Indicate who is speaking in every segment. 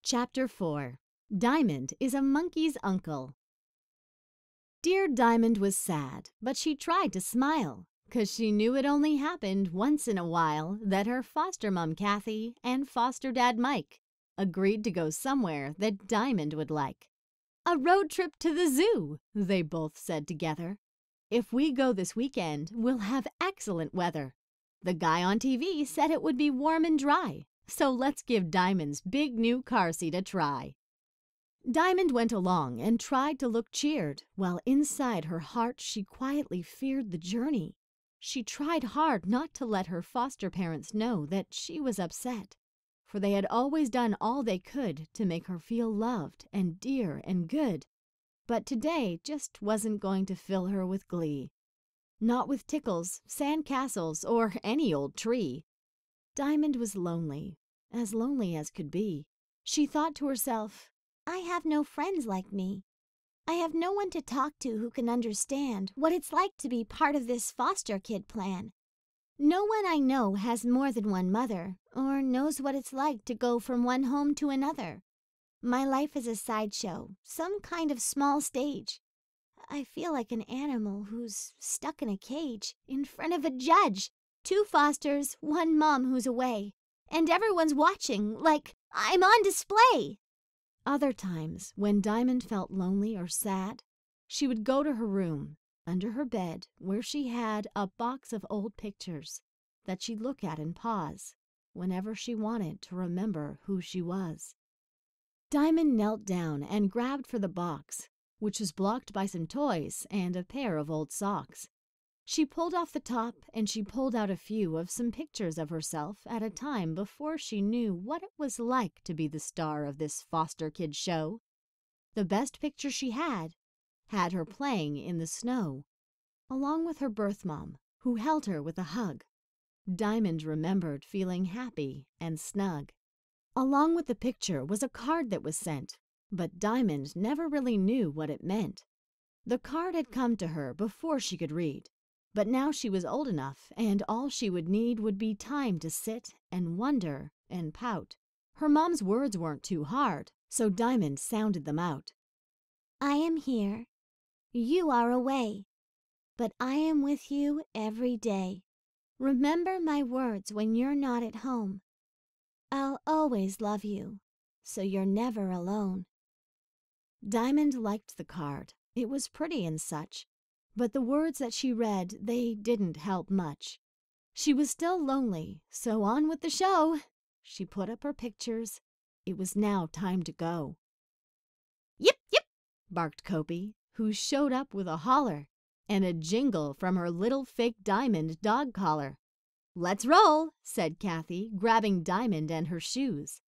Speaker 1: Chapter 4 Diamond is a Monkey's Uncle. Dear Diamond was sad, but she tried to smile, 'cause she knew it only happened once in a while that her foster mom Kathy and foster dad Mike agreed to go somewhere that Diamond would like. "A road trip to the zoo," they both said together. "If we go this weekend, we'll have excellent weather. The guy on TV said it would be warm and dry. So let's give Diamond's big new car seat a try." Diamond went along and tried to look cheered, while inside her heart she quietly feared the journey. She tried hard not to let her foster parents know that she was upset, for they had always done all they could to make her feel loved and dear and good. But today just wasn't going to fill her with glee. Not with tickles, sand castles, or any old tree. Diamond was lonely as could be. She thought to herself,
Speaker 2: I have no friends like me. I have no one to talk to who can understand what it's like to be part of this foster kid plan. No one I know has more than one mother, or knows what it's like to go from one home to another. My life is a sideshow, some kind of small stage. I feel like an animal who's stuck in a cage in front of a judge. 2 fosters, 1 mom who's away, and everyone's watching like I'm on display.
Speaker 1: Other times, when Diamond felt lonely or sad, she would go to her room, under her bed, where she had a box of old pictures that she'd look at and pause whenever she wanted to remember who she was. Diamond knelt down and grabbed for the box, which was blocked by some toys and a pair of old socks. She pulled off the top and she pulled out a few of some pictures of herself at a time before she knew what it was like to be the star of this foster kid show. The best picture she had her playing in the snow, along with her birth mom, who held her with a hug. Diamond remembered feeling happy and snug. Along with the picture was a card that was sent, but Diamond never really knew what it meant. The card had come to her before she could read. But now she was old enough, and all she would need would be time to sit and wonder and pout. Her mom's words weren't too hard, so Diamond sounded them out.
Speaker 2: I am here. You are away. But I am with you every day. Remember my words when you're not at home. I'll always love you, so you're never alone.
Speaker 1: Diamond liked the card. It was pretty and such. But the words that she read, they didn't help much. She was still lonely, so on with the show. She put up her pictures. It was now time to go. "Yip, yip," barked Kopi, who showed up with a holler and a jingle from her little fake Diamond dog collar. "Let's roll," said Kathy, grabbing Diamond and her shoes.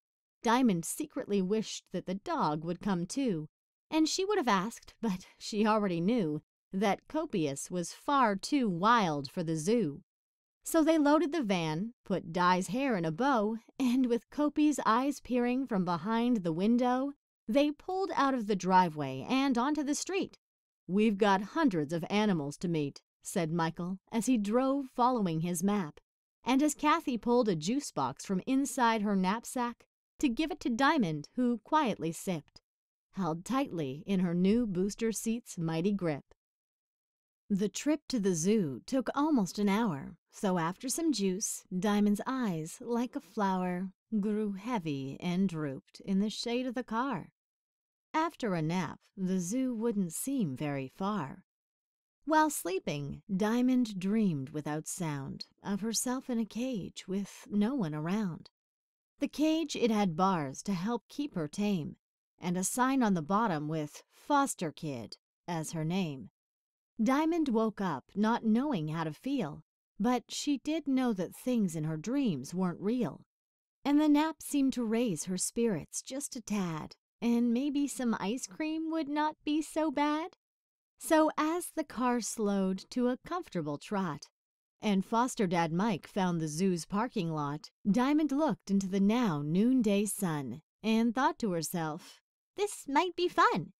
Speaker 1: Diamond secretly wished that the dog would come too, and she would have asked, but she already knew that Copious was far too wild for the zoo. So they loaded the van, put Di's hair in a bow, and with Kopi's eyes peering from behind the window, they pulled out of the driveway and onto the street. "We've got hundreds of animals to meet," said Michael as he drove following his map, and as Kathy pulled a juice box from inside her knapsack to give it to Diamond, who quietly sipped, held tightly in her new booster seat's mighty grip. The trip to the zoo took almost an hour, so after some juice, Diamond's eyes, like a flower, grew heavy and drooped in the shade of the car. After a nap, the zoo wouldn't seem very far. While sleeping, Diamond dreamed without sound of herself in a cage with no one around. The cage, it had bars to help keep her tame, and a sign on the bottom with "Foster Kid" as her name. Diamond woke up not knowing how to feel, but she did know that things in her dreams weren't real, and the nap seemed to raise her spirits just a tad, and maybe some ice cream would not be so bad. So as the car slowed to a comfortable trot, and foster dad Mike found the zoo's parking lot, Diamond looked into the now noonday sun and thought to herself, this might be fun.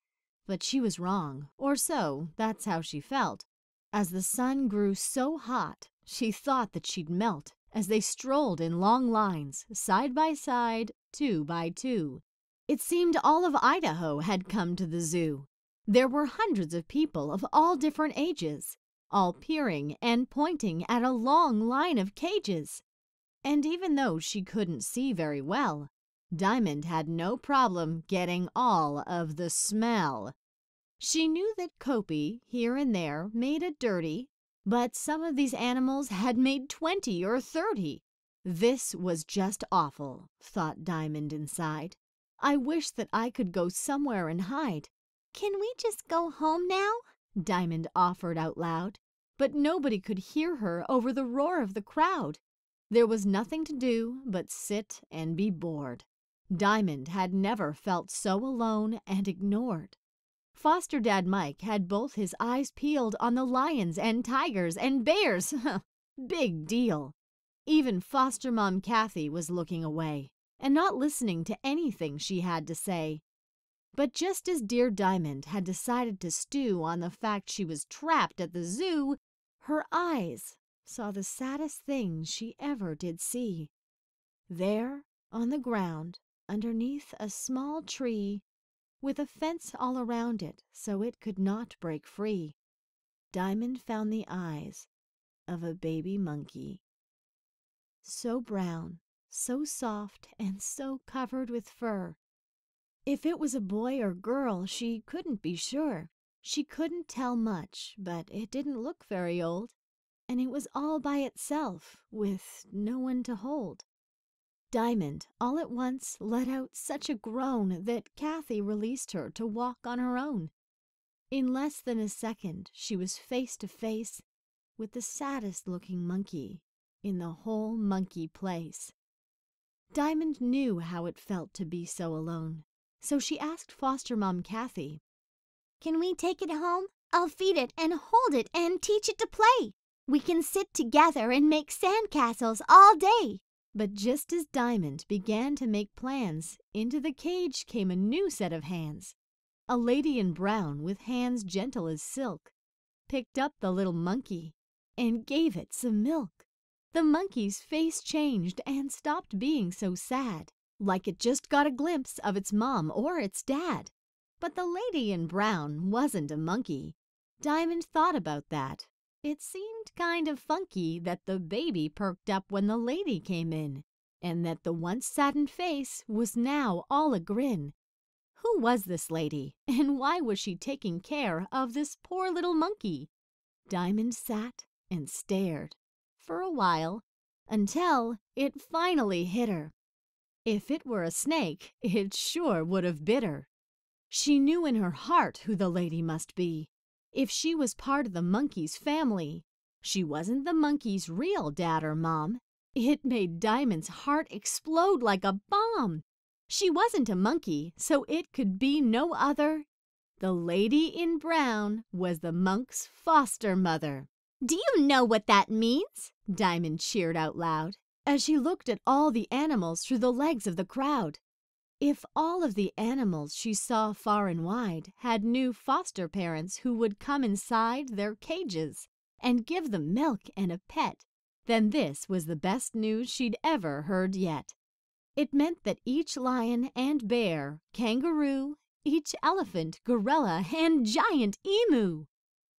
Speaker 1: But she was wrong, or so that's how she felt. As the sun grew so hot, she thought that she'd melt as they strolled in long lines, side by side, 2 by 2. It seemed all of Idaho had come to the zoo. There were hundreds of people of all different ages, all peering and pointing at a long line of cages. And even though she couldn't see very well, Diamond had no problem getting all of the smell. She knew that Kopi here and there made it dirty, but some of these animals had made 20 or 30. This was just awful, thought Diamond inside. I wish that I could go somewhere and hide.
Speaker 2: Can we just go home now?
Speaker 1: Diamond offered out loud, but nobody could hear her over the roar of the crowd. There was nothing to do but sit and be bored. Diamond had never felt so alone and ignored. Foster Dad Mike had both his eyes peeled on the lions and tigers and bears. Big deal. Even Foster Mom Kathy was looking away and not listening to anything she had to say. But just as dear Diamond had decided to stew on the fact she was trapped at the zoo, her eyes saw the saddest thing she ever did see. There, on the ground, underneath a small tree, with a fence all around it so it could not break free, Diamond found the eyes of a baby monkey. So brown, so soft, and so covered with fur. If it was a boy or girl, she couldn't be sure. She couldn't tell much, but it didn't look very old, and it was all by itself, with no one to hold. Diamond all at once let out such a groan that Kathy released her to walk on her own. In less than a second, she was face to face with the saddest-looking monkey in the whole monkey place. Diamond knew how it felt to be so alone, so she asked Foster Mom Kathy,
Speaker 2: "Can we take it home? I'll feed it and hold it and teach it to play. We can sit together and make sandcastles all day."
Speaker 1: But just as Diamond began to make plans, into the cage came a new set of hands. A lady in brown, with hands gentle as silk, picked up the little monkey and gave it some milk. The monkey's face changed and stopped being so sad, like it just got a glimpse of its mom or its dad. But the lady in brown wasn't a monkey. Diamond thought about that. It seemed kind of funky that the baby perked up when the lady came in, and that the once saddened face was now all a grin. Who was this lady, and why was she taking care of this poor little monkey? Diamond sat and stared for a while, until it finally hit her. If it were a snake, it sure would have bit her. She knew in her heart who the lady must be. If she was part of the monkey's family, she wasn't the monkey's real dad or mom. It made Diamond's heart explode like a bomb. She wasn't a monkey, so it could be no other. The lady in brown was the monk's foster mother.
Speaker 2: "Do you know what that means?"
Speaker 1: Diamond cheered out loud, as she looked at all the animals through the legs of the crowd. If all of the animals she saw far and wide had new foster parents who would come inside their cages and give them milk and a pet, then this was the best news she'd ever heard yet. It meant that each lion and bear, kangaroo, each elephant, gorilla, and giant emu,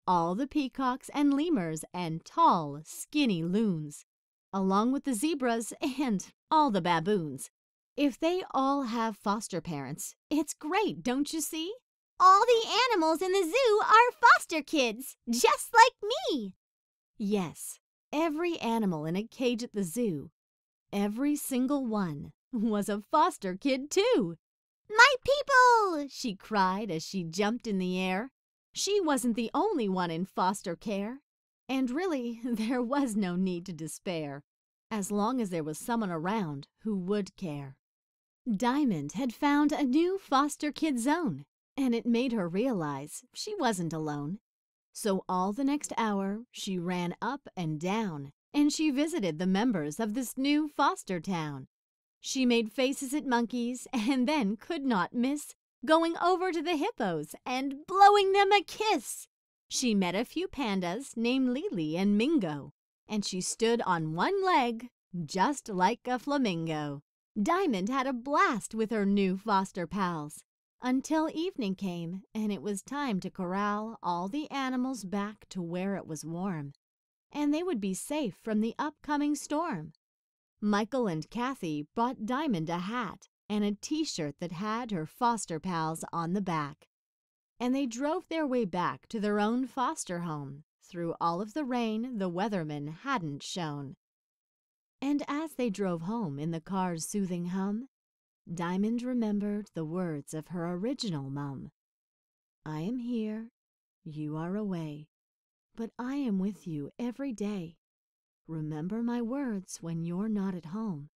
Speaker 1: all the peacocks and lemurs and tall, skinny loons, along with the zebras and all the baboons, if they all have foster parents, it's great, don't you see?
Speaker 2: All the animals in the zoo are foster kids, just like me.
Speaker 1: Yes, every animal in a cage at the zoo, every single one, was a foster kid too.
Speaker 2: "My people!"
Speaker 1: she cried as she jumped in the air. She wasn't the only one in foster care. And really, there was no need to despair, as long as there was someone around who would care. Diamond had found a new foster kid zone, and it made her realize she wasn't alone. So all the next hour, she ran up and down, and she visited the members of this new foster town. She made faces at monkeys and then could not miss going over to the hippos and blowing them a kiss. She met a few pandas named Lily and Mingo, and she stood on one leg just like a flamingo. Diamond had a blast with her new foster pals until evening came and it was time to corral all the animals back to where it was warm and they would be safe from the upcoming storm. Michael and Kathy bought Diamond a hat and a t-shirt that had her foster pals on the back, and they drove their way back to their own foster home through all of the rain the weatherman hadn't shown. And as they drove home in the car's soothing hum, Diamond remembered the words of her original mum. "I am here, you are away, but I am with you every day. Remember my words when you're not at home.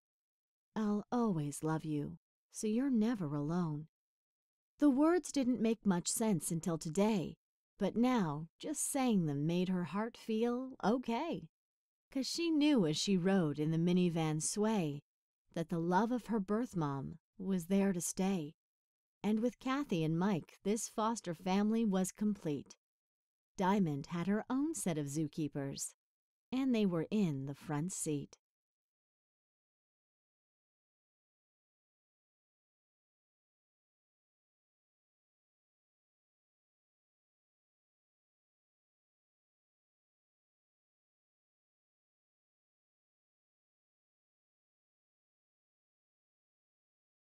Speaker 1: I'll always love you, so you're never alone." The words didn't make much sense until today, but now just saying them made her heart feel okay. 'Cause she knew as she rode in the minivan sway that the love of her birth mom was there to stay. And with Kathy and Mike, this foster family was complete. Diamond had her own set of zookeepers, and they were in the front seat.